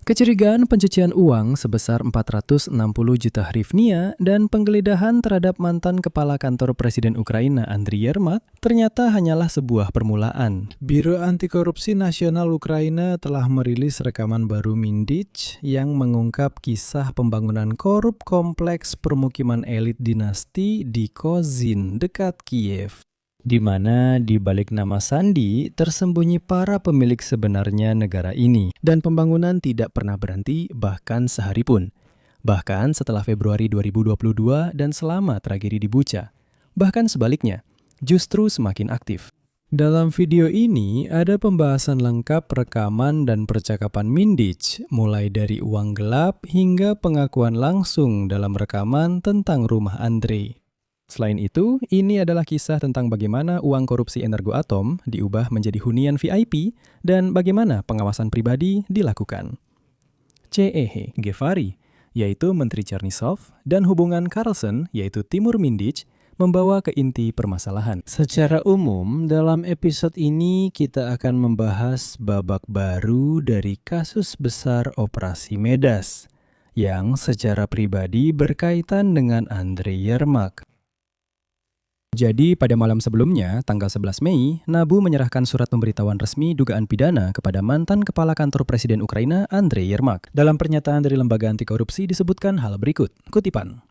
Kecurigaan pencucian uang sebesar 460 juta hryvnia dan penggeledahan terhadap mantan kepala kantor Presiden Ukraina Andriy Yermak ternyata hanyalah sebuah permulaan. Biro Anti Korupsi Nasional Ukraina telah merilis rekaman baru Mindich yang mengungkap kisah pembangunan korup kompleks permukiman elit dinasti di Kozin dekat Kiev, di mana di balik nama sandi tersembunyi para pemilik sebenarnya negara ini. Dan pembangunan tidak pernah berhenti bahkan sehari pun. Bahkan setelah Februari 2022 dan selama tragedi di Bucha. Bahkan sebaliknya, justru semakin aktif. Dalam video ini ada pembahasan lengkap rekaman dan percakapan Mindich, mulai dari uang gelap hingga pengakuan langsung dalam rekaman tentang rumah Andrei. Selain itu, ini adalah kisah tentang bagaimana uang korupsi Energoatom diubah menjadi hunian VIP dan bagaimana pengawasan pribadi dilakukan. CEH Gevari, yaitu Menteri Chernisov, dan hubungan Carlson, yaitu Timur Mindich, membawa ke inti permasalahan. Secara umum, dalam episode ini kita akan membahas babak baru dari kasus besar Operasi Medas, yang secara pribadi berkaitan dengan Andriy Yermak. Jadi pada malam sebelumnya, tanggal 11 Mei, NABU menyerahkan surat pemberitahuan resmi dugaan pidana kepada mantan kepala kantor Presiden Ukraina Andriy Yermak. Dalam pernyataan dari Lembaga Anti Korupsi disebutkan hal berikut. Kutipan.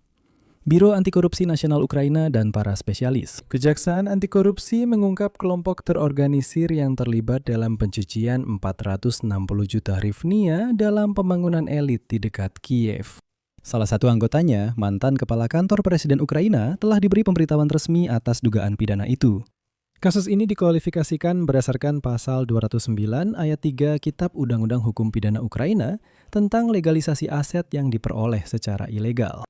Biro Anti Korupsi Nasional Ukraina dan para spesialis. Kejaksaan Anti Korupsi mengungkap kelompok terorganisir yang terlibat dalam pencucian 460 juta hryvnia dalam pembangunan elit di dekat Kiev. Salah satu anggotanya, mantan kepala kantor Presiden Ukraina, telah diberi pemberitahuan resmi atas dugaan pidana itu. Kasus ini dikualifikasikan berdasarkan pasal 209 ayat 3 Kitab Undang-Undang Hukum Pidana Ukraina tentang legalisasi aset yang diperoleh secara ilegal.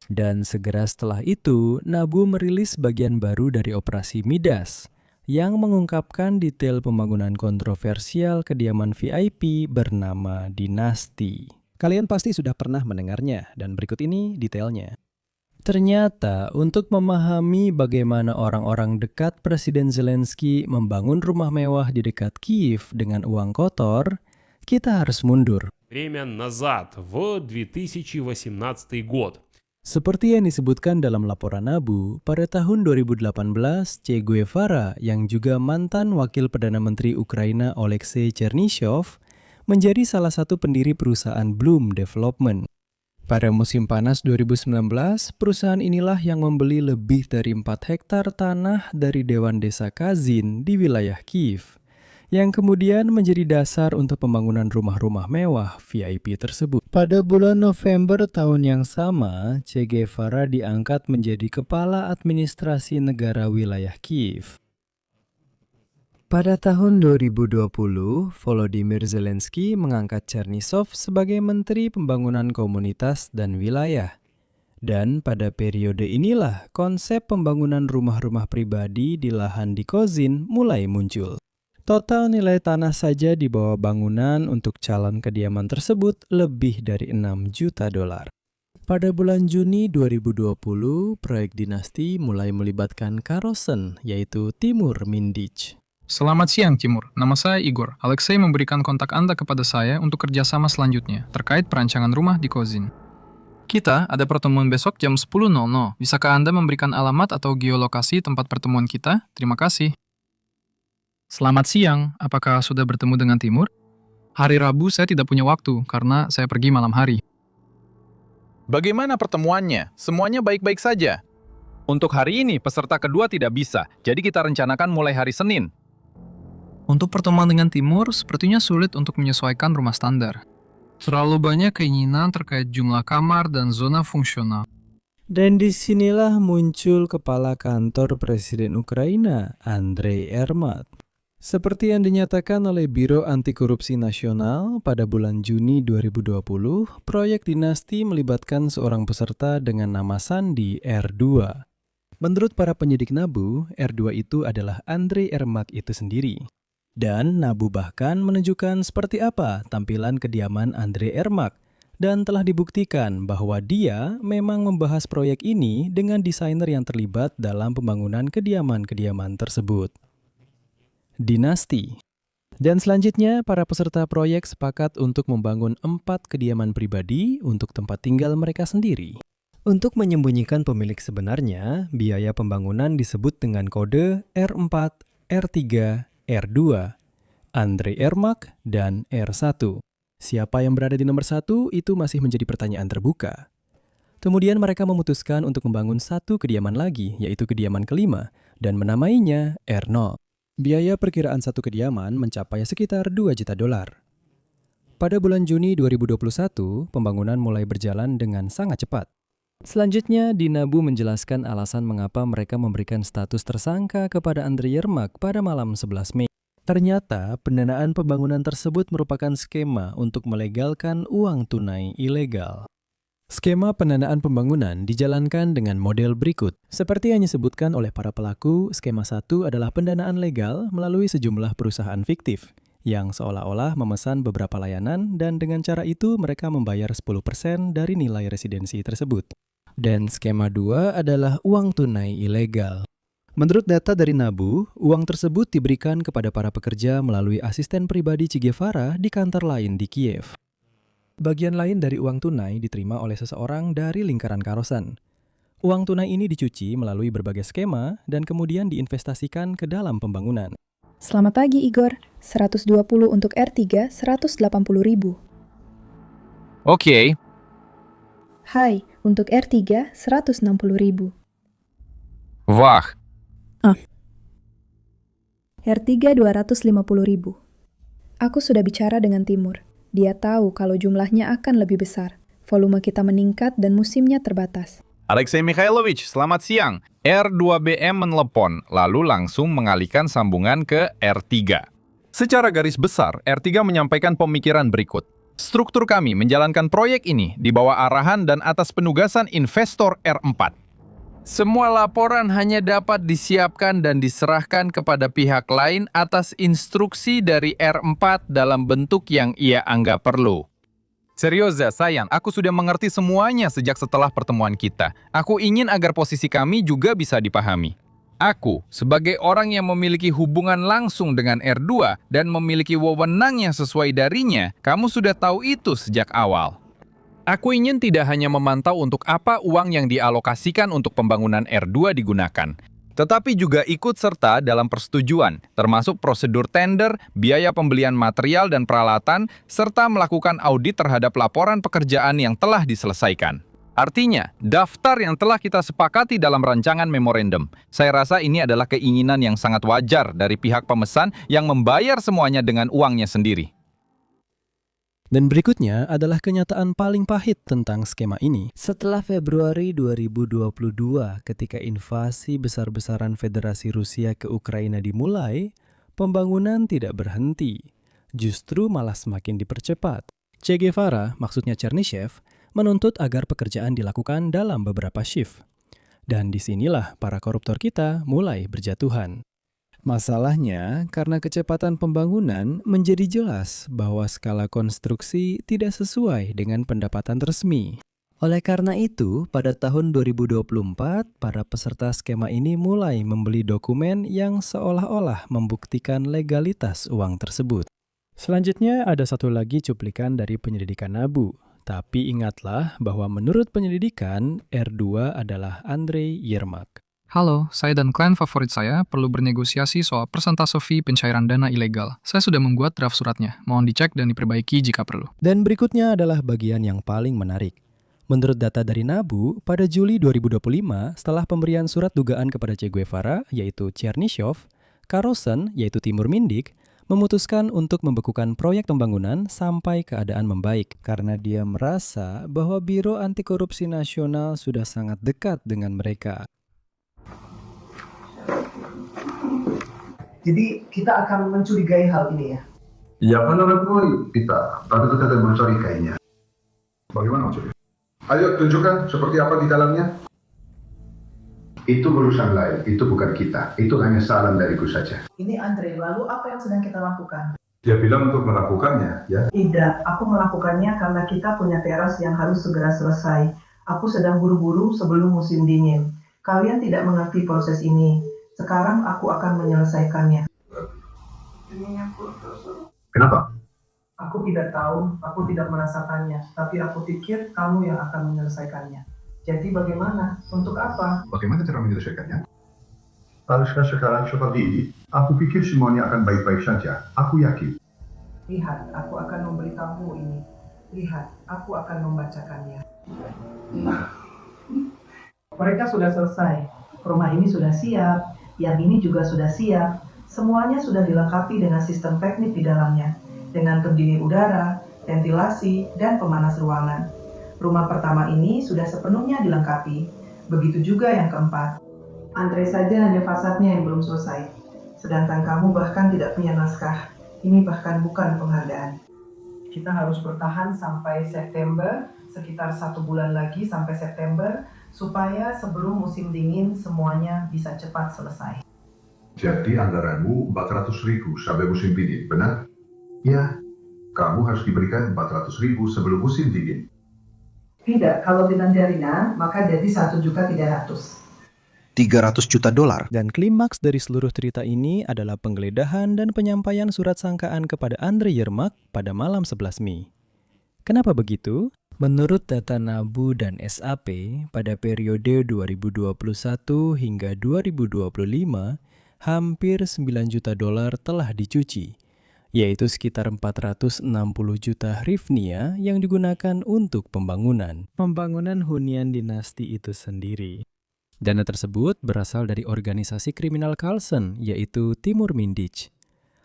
Dan segera setelah itu, NABU merilis bagian baru dari Operasi Midas yang mengungkapkan detail pembangunan kontroversial kediaman VIP bernama Dinasti. Kalian pasti sudah pernah mendengarnya, dan berikut ini detailnya. Ternyata, untuk memahami bagaimana orang-orang dekat Presiden Zelensky membangun rumah mewah di dekat Kiev dengan uang kotor, kita harus mundur. Время назад, в 2018 год. Seperti yang disebutkan dalam laporan NABU, pada tahun 2018, Che Guevara, yang juga mantan Wakil Perdana Menteri Ukraina Oleksiy Chernyshov, menjadi salah satu pendiri perusahaan Bloom Development. Pada musim panas 2019, perusahaan inilah yang membeli lebih dari 4 hektar tanah dari Dewan Desa Kazin di wilayah Kiev, yang kemudian menjadi dasar untuk pembangunan rumah-rumah mewah VIP tersebut. Pada bulan November tahun yang sama, Che Guevara diangkat menjadi Kepala Administrasi Negara Wilayah Kiev. Pada tahun 2020, Volodymyr Zelensky mengangkat Chernisov sebagai Menteri Pembangunan Komunitas dan Wilayah. Dan pada periode inilah konsep pembangunan rumah-rumah pribadi di lahan di Kozin mulai muncul. Total nilai tanah saja di bawah bangunan untuk calon kediaman tersebut lebih dari $6 juta. Pada bulan Juni 2020, proyek Dinasti mulai melibatkan Carlson, yaitu Timur Mindich. Selamat siang, Timur. Nama saya Igor. Alexei memberikan kontak Anda kepada saya untuk kerjasama selanjutnya terkait perancangan rumah di Kozin. Kita ada pertemuan besok jam 10.00. Bisakah Anda memberikan alamat atau geolokasi tempat pertemuan kita? Terima kasih. Selamat siang. Apakah sudah bertemu dengan Timur? Hari Rabu saya tidak punya waktu karena saya pergi malam hari. Bagaimana pertemuannya? Semuanya baik-baik saja. Untuk hari ini, peserta kedua tidak bisa, jadi kita rencanakan mulai hari Senin. Untuk pertemuan dengan Timur, sepertinya sulit untuk menyesuaikan rumah standar. Terlalu banyak keinginan terkait jumlah kamar dan zona fungsional. Dan disinilah muncul kepala kantor Presiden Ukraina, Andriy Yermak. Seperti yang dinyatakan oleh Biro Anti Korupsi Nasional pada bulan Juni 2020, proyek Dinasti melibatkan seorang peserta dengan nama sandi R2. Menurut para penyidik NABU, R2 itu adalah Andriy Yermak itu sendiri. Dan NABU bahkan menunjukkan seperti apa tampilan kediaman Andriy Yermak dan telah dibuktikan bahwa dia memang membahas proyek ini dengan desainer yang terlibat dalam pembangunan kediaman-kediaman tersebut. Dinasti. Dan selanjutnya, para peserta proyek sepakat untuk membangun 4 kediaman pribadi untuk tempat tinggal mereka sendiri. Untuk menyembunyikan pemilik sebenarnya, biaya pembangunan disebut dengan kode R4, R3, R2, Andre Yermak, dan R1. Siapa yang berada di nomor 1 itu masih menjadi pertanyaan terbuka. Kemudian mereka memutuskan untuk membangun 1 kediaman lagi, yaitu kediaman kelima, dan menamainya R0. Biaya perkiraan 1 kediaman mencapai sekitar 2 juta dolar. Pada bulan Juni 2021, pembangunan mulai berjalan dengan sangat cepat. Selanjutnya, Dinabu menjelaskan alasan mengapa mereka memberikan status tersangka kepada Andre Yermak pada malam 11 Mei. Ternyata, pendanaan pembangunan tersebut merupakan skema untuk melegalkan uang tunai ilegal. Skema pendanaan pembangunan dijalankan dengan model berikut. Seperti yang disebutkan oleh para pelaku, skema 1 adalah pendanaan legal melalui sejumlah perusahaan fiktif yang seolah-olah memesan beberapa layanan dan dengan cara itu mereka membayar 10% dari nilai residensi tersebut. Dan skema 2 adalah uang tunai ilegal. Menurut data dari Nabu, uang tersebut diberikan kepada para pekerja melalui asisten pribadi Che Guevara di kantor lain di Kiev. Bagian lain dari uang tunai diterima oleh seseorang dari lingkaran Karosan. Uang tunai ini dicuci melalui berbagai skema dan kemudian diinvestasikan ke dalam pembangunan. Selamat pagi Igor, 120 untuk R3, 180.000. Oke. Hai, untuk R3, 160.000. Wah. R3, 250.000. Aku sudah bicara dengan Timur. Dia tahu kalau jumlahnya akan lebih besar. Volume kita meningkat dan musimnya terbatas. Alexei Mikhailovich, selamat siang. R2BM menelepon, lalu langsung mengalihkan sambungan ke R3. Secara garis besar, R3 menyampaikan pemikiran berikut. Struktur kami menjalankan proyek ini di bawah arahan dan atas penugasan investor R4. Semua laporan hanya dapat disiapkan dan diserahkan kepada pihak lain atas instruksi dari R4 dalam bentuk yang ia anggap perlu. Serius, sayang, aku sudah mengerti semuanya sejak setelah pertemuan kita. Aku ingin agar posisi kami juga bisa dipahami. Aku, sebagai orang yang memiliki hubungan langsung dengan R2 dan memiliki wewenang yang sesuai darinya, kamu sudah tahu itu sejak awal. Aku ingin tidak hanya memantau untuk apa uang yang dialokasikan untuk pembangunan R2 digunakan, tetapi juga ikut serta dalam persetujuan, termasuk prosedur tender, biaya pembelian material dan peralatan, serta melakukan audit terhadap laporan pekerjaan yang telah diselesaikan. Artinya, daftar yang telah kita sepakati dalam rancangan memorandum. Saya rasa ini adalah keinginan yang sangat wajar dari pihak pemesan yang membayar semuanya dengan uangnya sendiri. Dan berikutnya adalah kenyataan paling pahit tentang skema ini. Setelah Februari 2022, ketika invasi besar-besaran Federasi Rusia ke Ukraina dimulai, pembangunan tidak berhenti. Justru malah semakin dipercepat. Che Guevara, maksudnya Chernyshev, menuntut agar pekerjaan dilakukan dalam beberapa shift. Dan disinilah para koruptor kita mulai berjatuhan. Masalahnya, karena kecepatan pembangunan menjadi jelas bahwa skala konstruksi tidak sesuai dengan pendapatan resmi. Oleh karena itu, pada tahun 2024, para peserta skema ini mulai membeli dokumen yang seolah-olah membuktikan legalitas uang tersebut. Selanjutnya ada satu lagi cuplikan dari penyelidikan Nabu. Tapi ingatlah bahwa menurut penyelidikan, R2 adalah Andre Yermak. Halo, saya dan klien favorit saya perlu bernegosiasi soal persentase fee pencairan dana ilegal. Saya sudah membuat draft suratnya. Mohon dicek dan diperbaiki jika perlu. Dan berikutnya adalah bagian yang paling menarik. Menurut data dari Nabu, pada Juli 2025, setelah pemberian surat dugaan kepada Che Guevara, yaitu Chernyshev, Karosan, yaitu Timur Mindik, memutuskan untuk membekukan proyek pembangunan sampai keadaan membaik karena dia merasa bahwa Biro Anti Korupsi Nasional sudah sangat dekat dengan mereka. Jadi kita akan mencurigai hal ini ya? Ya menurut kita, tapi kita tidak mencurigainya. Bagaimana mencurigai? Ayo tunjukkan seperti apa di dalamnya. Itu urusan lain, itu bukan kita. Itu hanya saran dariku saja. Ini Andre, lalu apa yang sedang kita lakukan? Dia bilang untuk melakukannya, ya. Tidak, aku melakukannya karena kita punya teras yang harus segera selesai. Aku sedang buru-buru sebelum musim dingin. Kalian tidak mengerti proses ini. Sekarang aku akan menyelesaikannya. Kenapa? Aku tidak tahu, aku tidak merasakannya, tapi aku pikir kamu yang akan menyelesaikannya. Jadi bagaimana? Untuk apa? Bagaimana cara menyelesaikannya? Haruskah sekarang seperti ini? Aku pikir semuanya akan baik-baik saja. Aku yakin. Lihat, aku akan memberitamu ini. Lihat, aku akan membacakannya. Mereka sudah selesai. Rumah ini sudah siap. Yang ini juga sudah siap. Semuanya sudah dilengkapi dengan sistem teknik di dalamnya. Dengan pendingin udara, ventilasi, dan pemanas ruangan. Rumah pertama ini sudah sepenuhnya dilengkapi. Begitu juga yang keempat. Antre saja hanya fasadnya yang belum selesai. Sedangkan kamu bahkan tidak punya naskah. Ini bahkan bukan penghargaan. Kita harus bertahan sampai September, sekitar 1 bulan lagi sampai September, supaya sebelum musim dingin semuanya bisa cepat selesai. Jadi anggaranmu 400.000 sampai musim dingin, benar? Ya, kamu harus diberikan 400.000 sebelum musim dingin. Tidak, kalau dengan Darina, maka jadi 1.300.000. 300 juta dolar. Dan klimaks dari seluruh cerita ini adalah penggeledahan dan penyampaian surat sangkaan kepada Andre Yermak pada malam 11 Mei. Kenapa begitu? Menurut data NABU dan SAP, pada periode 2021 hingga 2025, hampir 9 juta dolar telah dicuci, yaitu sekitar 460 juta hryvnia yang digunakan untuk pembangunan hunian dinasti itu sendiri. Dana tersebut berasal dari organisasi kriminal Carlson, yaitu Timur Mindich,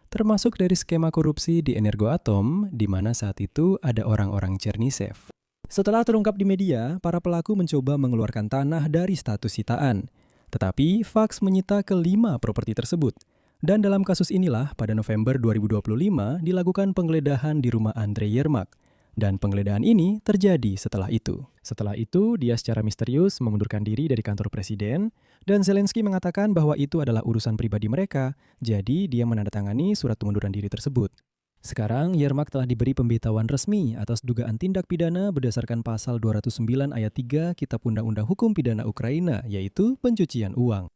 termasuk dari skema korupsi di Energoatom, di mana saat itu ada orang-orang Chernisev. Setelah terungkap di media, para pelaku mencoba mengeluarkan tanah dari status sitaan, tetapi Fax menyita ke-5 properti tersebut. Dan dalam kasus inilah, pada November 2025 dilakukan penggeledahan di rumah Andre Yermak. Dan penggeledahan ini terjadi setelah itu. Setelah itu, dia secara misterius mengundurkan diri dari kantor presiden, dan Zelensky mengatakan bahwa itu adalah urusan pribadi mereka, jadi dia menandatangani surat pengunduran diri tersebut. Sekarang, Yermak telah diberi pemberitahuan resmi atas dugaan tindak pidana berdasarkan pasal 209 ayat 3 Kitab Undang-Undang Hukum Pidana Ukraina, yaitu pencucian uang.